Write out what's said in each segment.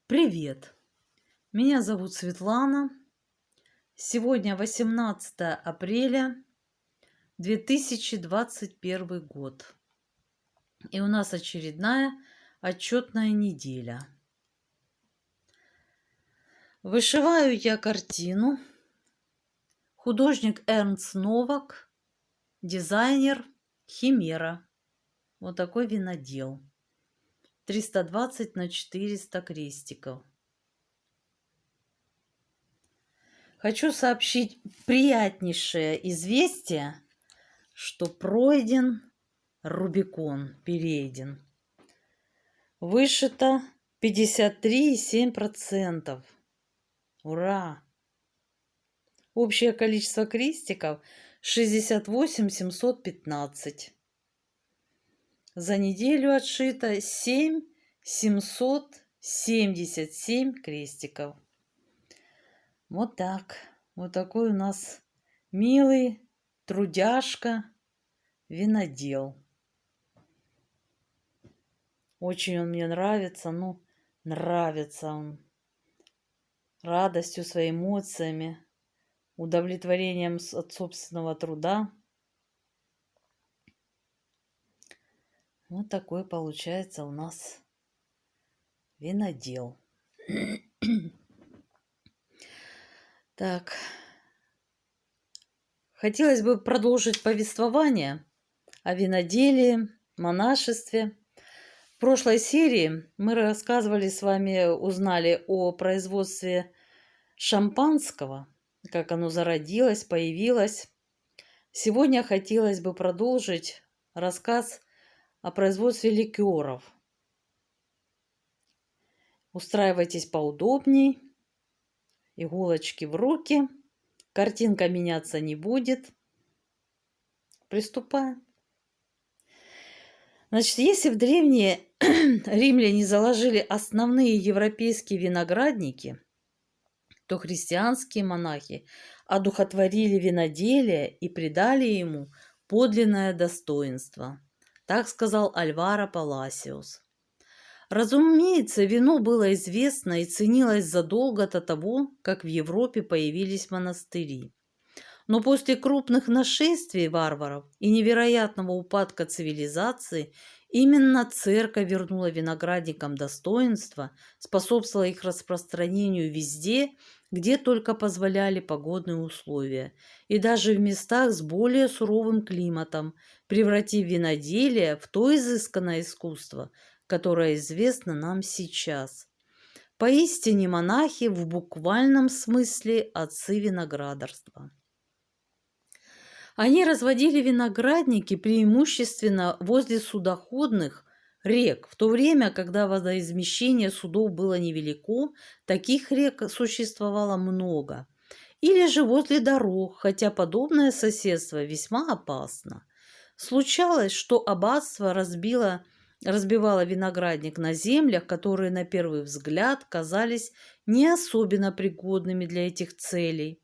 Привет! Меня зовут Светлана. Сегодня 18 апреля 2021 год. И у нас очередная отчетная неделя. Вышиваю я картину. Художник Эрнст Новак, дизайнер Химера. Вот такой винодел. 320 на 400 крестиков. Хочу сообщить приятнейшее известие, что пройден Рубикон, перейден. Вышито 53,7%. Ура! Общее количество крестиков 68 715. За неделю отшито 7 777 крестиков. Вот так. Вот такой у нас милый трудяшка винодел. Очень он мне нравится, нравится он. Радостью, своими эмоциями, удовлетворением от собственного труда. Вот такой получается у нас винодел. Так, хотелось бы продолжить повествование о виноделии, монашестве. В прошлой серии мы рассказывали с вами, узнали о производстве шампанского, как оно зародилось, появилось. Сегодня хотелось бы продолжить рассказ о производстве ликеров. Устраивайтесь поудобней, иголочки в руки, картинка меняться не будет. Приступаем. Значит, если в древние римляне заложили основные европейские виноградники, то христианские монахи одухотворили виноделие и придали ему подлинное достоинство. Так сказал Альваро Паласиус. Разумеется, вино было известно и ценилось задолго до того, как в Европе появились монастыри. Но после крупных нашествий варваров и невероятного упадка цивилизации именно церковь вернула виноградникам достоинство, способствовала их распространению везде, где только позволяли погодные условия, и даже в местах с более суровым климатом, превратив виноделие в то изысканное искусство, которое известно нам сейчас. Поистине монахи в буквальном смысле отцы виноградарства. Они разводили виноградники преимущественно возле судоходных рек. В то время, когда водоизмещение судов было невелико, таких рек существовало много. Или же возле дорог, хотя подобное соседство весьма опасно. Случалось, что аббатство разбивало виноградник на землях, которые на первый взгляд казались не особенно пригодными для этих целей.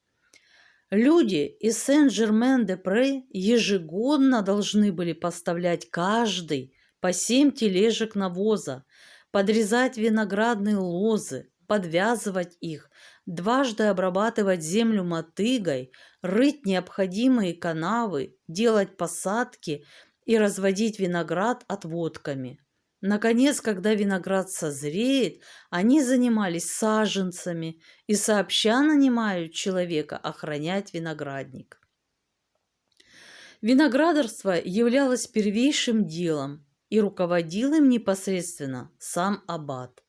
Люди из Сен-Жермен-де-Пре ежегодно должны были поставлять каждый по 7 тележек навоза, подрезать виноградные лозы, подвязывать их, дважды обрабатывать землю мотыгой, рыть необходимые канавы, делать посадки и разводить виноград отводками. Наконец, когда виноград созреет, они занимались саженцами и сообща нанимают человека охранять виноградник. Виноградарство являлось первейшим делом, и руководил им непосредственно сам аббат.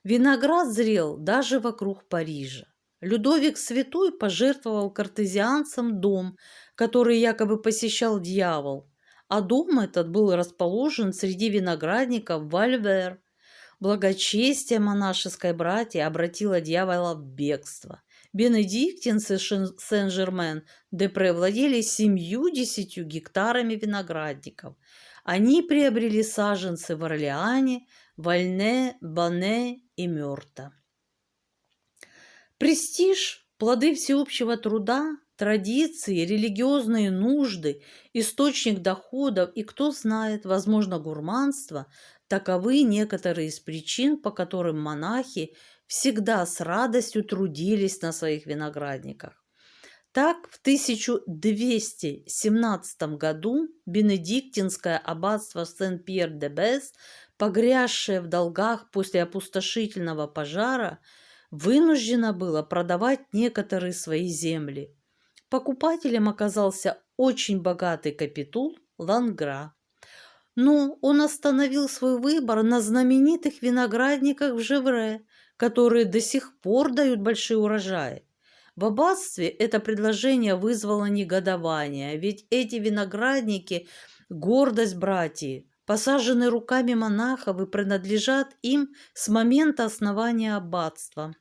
Виноград зрел даже вокруг Парижа. Людовик Святой пожертвовал картезианцам дом, который якобы посещал дьявол, а дом этот был расположен среди виноградников Вальвер. Благочестие монашеской братья обратило дьявола в бегство. Бенедиктинцы Сен-Жермен-де-Пре владели 70 гектарами виноградников. Они приобрели саженцы в Орлеане, Вальне, Бане и Мёрта. Престиж, плоды всеобщего труда, традиции, религиозные нужды, источник доходов и, кто знает, возможно, гурманство Таковы некоторые из причин, по которым монахи всегда с радостью трудились на своих виноградниках. Так, в 1217 году бенедиктинское аббатство Сен-Пьер-де-Без, погрязшее в долгах после опустошительного пожара, вынуждено было продавать некоторые свои земли. Покупателем оказался очень богатый капитул Лангра. Но он остановил свой выбор на знаменитых виноградниках в Живре, которые до сих пор дают большие урожаи. В аббатстве это предложение вызвало негодование, ведь эти виноградники – гордость братьев, посажены руками монахов и принадлежат им с момента основания аббатства.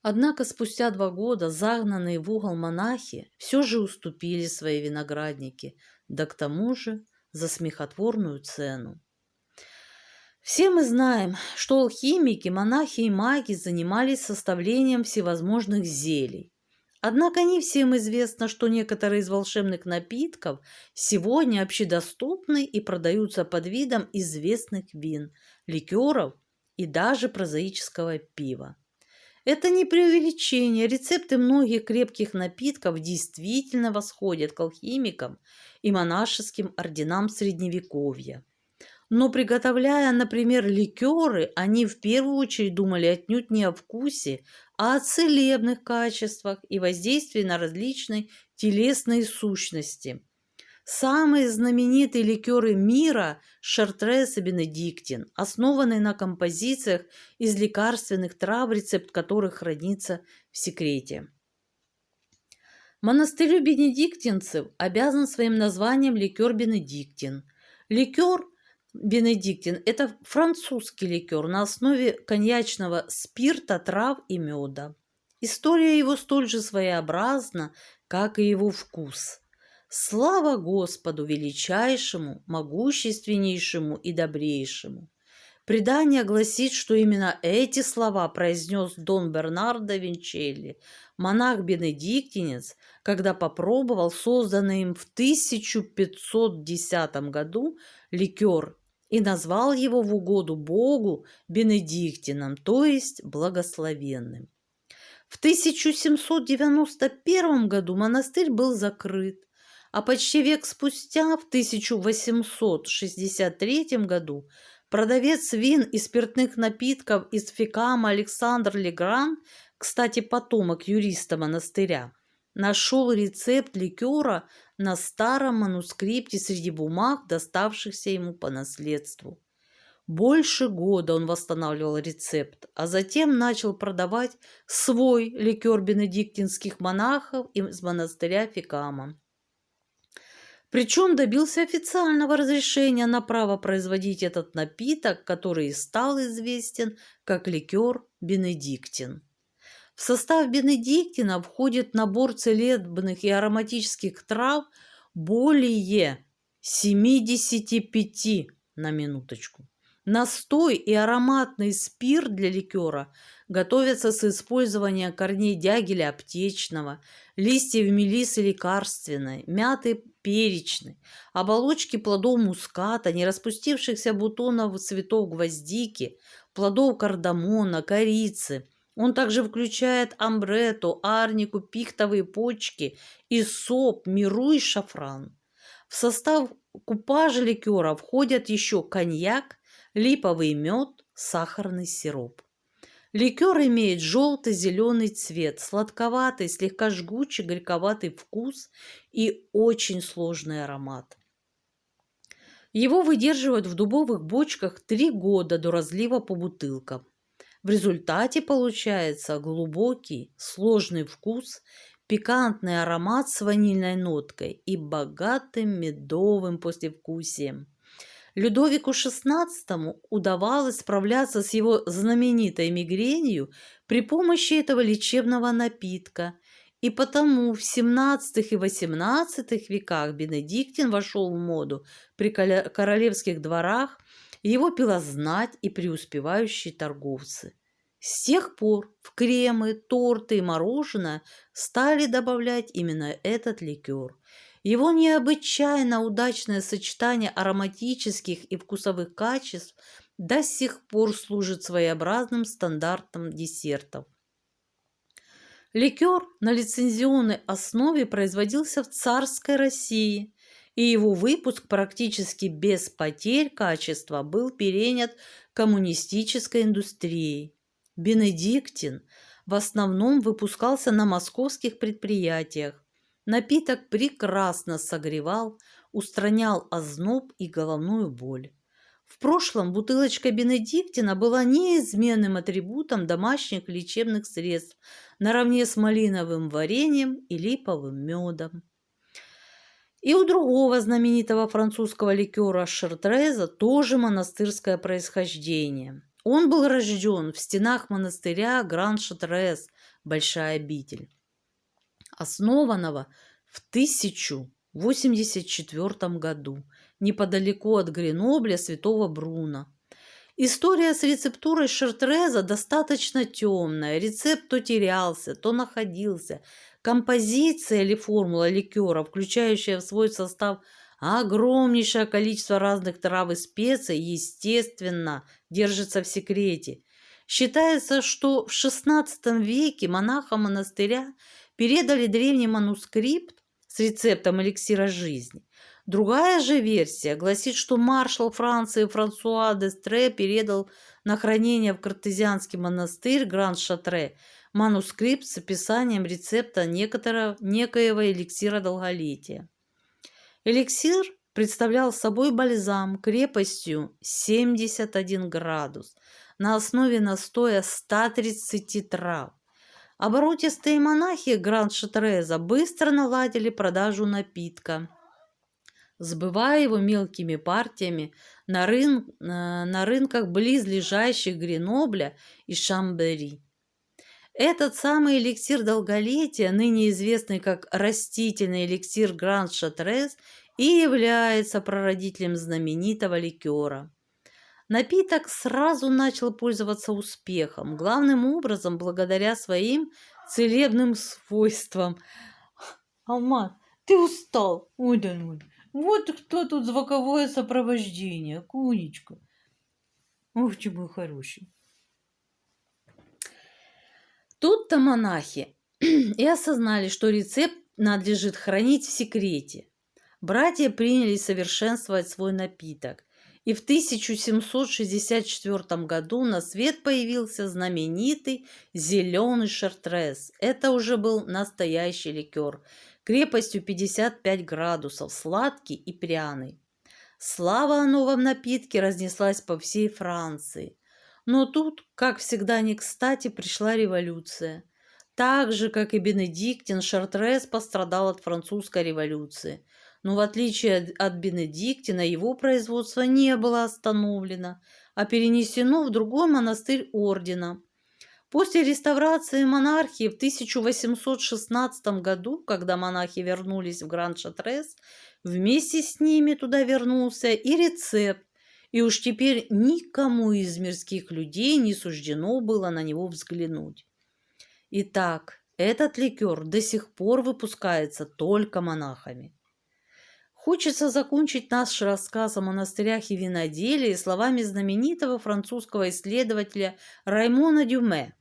Однако спустя 2 года загнанные в угол монахи все же уступили свои виноградники, да к тому же за смехотворную цену. Все мы знаем, что алхимики, монахи и маги занимались составлением всевозможных зелий. Однако не всем известно, что некоторые из волшебных напитков сегодня общедоступны и продаются под видом известных вин, ликеров и даже прозаического пива. Это не преувеличение, рецепты многих крепких напитков действительно восходят к алхимикам и монашеским орденам Средневековья. Но приготовляя, например, ликеры, они в первую очередь думали отнюдь не о вкусе, а о целебных качествах и воздействии на различные телесные сущности. Самые знаменитые ликеры мира – Шартрез и Бенедиктин, основанные на композициях из лекарственных трав, рецепт которых хранится в секрете. Монастырю бенедиктинцев обязан своим названием ликер Бенедиктин. Ликер Бенедиктин – это французский ликер на основе коньячного спирта, трав и меда. История его столь же своеобразна, как и его вкус. Слава Господу величайшему, могущественнейшему и добрейшему! Предание гласит, что именно эти слова произнес Дон Бернардо Винчелли, монах-бенедиктинец, когда попробовал созданный им в 1510 году ликер и назвал его в угоду Богу Бенедиктином, то есть благословенным. В 1791 году монастырь был закрыт, а почти век спустя, в 1863 году, продавец вин и спиртных напитков из Фекама Александр Легран, кстати, потомок юриста монастыря, нашел рецепт ликера на старом манускрипте среди бумаг, доставшихся ему по наследству. Больше года он восстанавливал рецепт, а затем начал продавать свой ликер бенедиктинских монахов из монастыря Фекама. Причем добился официального разрешения на право производить этот напиток, который и стал известен как ликер Бенедиктин. В состав Бенедиктина входит набор целебных и ароматических трав более 75, на минуточку. Настой и ароматный спирт для ликера готовятся с использованием корней дягеля аптечного, листьев мелисы лекарственной, мяты перечной, оболочки плодов муската, нераспустившихся бутонов цветов гвоздики, плодов кардамона, корицы. Он также включает амбрету, арнику, пихтовые почки, иссоп, миру и шафран. В состав купажа ликера входят еще коньяк, липовый мед, сахарный сироп. Ликер имеет желто-зеленый цвет, сладковатый, слегка жгучий, горьковатый вкус и очень сложный аромат. Его выдерживают в дубовых бочках 3 года до разлива по бутылкам. В результате получается глубокий, сложный вкус, пикантный аромат с ванильной ноткой и богатым медовым послевкусием. Людовику XVI удавалось справляться с его знаменитой мигренью при помощи этого лечебного напитка, и потому в XVII и XVIII веках Бенедиктин вошел в моду при королевских дворах, его пила знать и преуспевающие торговцы. С тех пор в кремы, торты и мороженое стали добавлять именно этот ликер. Его необычайно удачное сочетание ароматических и вкусовых качеств до сих пор служит своеобразным стандартом десертов. Ликер на лицензионной основе производился в царской России, и его выпуск практически без потерь качества был перенят коммунистической индустрией. Бенедиктин в основном выпускался на московских предприятиях. Напиток прекрасно согревал, устранял озноб и головную боль. В прошлом бутылочка Бенедиктина была неизменным атрибутом домашних лечебных средств наравне с малиновым вареньем и липовым медом. И у другого знаменитого французского ликера Шартреза тоже монастырское происхождение. Он был рожден в стенах монастыря Гран-Шатрез, Большая обитель, основанного в 1084 году неподалеку от Гренобля святого Бруна. История с рецептурой Шартреза достаточно темная. Рецепт то терялся, то находился. Композиция или формула ликера, включающая в свой состав огромнейшее количество разных трав и специй, естественно, держится в секрете. Считается, что в XVI веке монахам монастыря передали древний манускрипт с рецептом эликсира жизни. Другая же версия гласит, что маршал Франции Франсуа д'Эстре передал на хранение в Картезианский монастырь Гран-Шатре манускрипт с описанием рецепта некоего эликсира долголетия. Эликсир представлял собой бальзам крепостью 71 градус на основе настоя 130 трав. Оборотистые монахи Гран-Шатреза быстро наладили продажу напитка, сбывая его мелкими партиями на рынках близлежащих Гренобля и Шамбери. Этот самый эликсир долголетия, ныне известный как растительный эликсир Гран-Шатрез, и является прародителем знаменитого ликера. Напиток сразу начал пользоваться успехом, главным образом благодаря своим целебным свойствам. Алмаз, ты устал? Ой, да ну. Вот кто тут звуковое сопровождение, Кунечка. Ух ты мой хороший. Тут-то монахи и осознали, что рецепт надлежит хранить в секрете. Братья принялись совершенствовать свой напиток, и в 1764 году на свет появился знаменитый зеленый шартрез. Это уже был настоящий ликер, крепостью 55 градусов, сладкий и пряный. Слава о новом напитке разнеслась по всей Франции. Но тут, как всегда не кстати, пришла революция. Так же, как и Бенедиктин, Шартрез пострадал от французской революции. Но в отличие от Бенедиктина, его производство не было остановлено, а перенесено в другой монастырь ордена. После реставрации монархии в 1816 году, когда монахи вернулись в Гран-Шатрез, вместе с ними туда вернулся и рецепт, и уж теперь никому из мирских людей не суждено было на него взглянуть. Итак, этот ликер до сих пор выпускается только монахами. Хочется закончить наш рассказ о монастырях и виноделии словами знаменитого французского исследователя Раймона Дюме.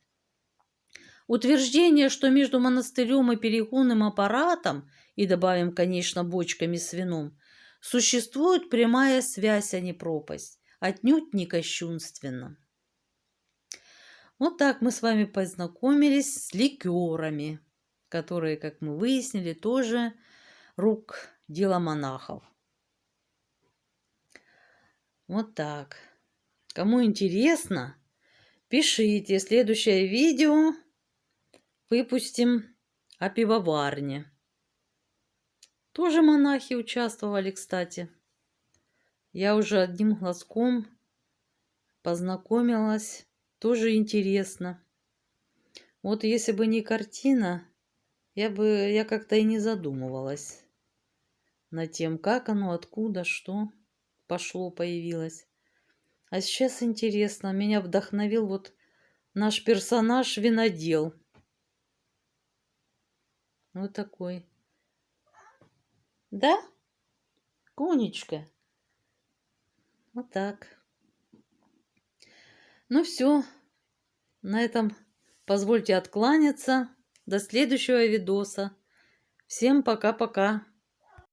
Утверждение, что между монастырем и перегонным аппаратом, и добавим, конечно, бочками с вином, существует прямая связь, а не пропасть, отнюдь не кощунственно. Вот так мы с вами познакомились с ликерами, которые, как мы выяснили, тоже рук дело монахов. Вот так. Кому интересно, пишите. Следующее видео выпустим о пивоварне. Тоже монахи участвовали, кстати. Я уже одним глазком познакомилась. Тоже интересно. Вот если бы не картина, я как-то и не задумывалась над тем, как оно, откуда, что пошло, появилось. А сейчас интересно, меня вдохновил вот наш персонаж винодел. Вот такой. Да, Конечка? Вот так. Ну все, на этом позвольте откланяться. До следующего видоса. Всем пока-пока.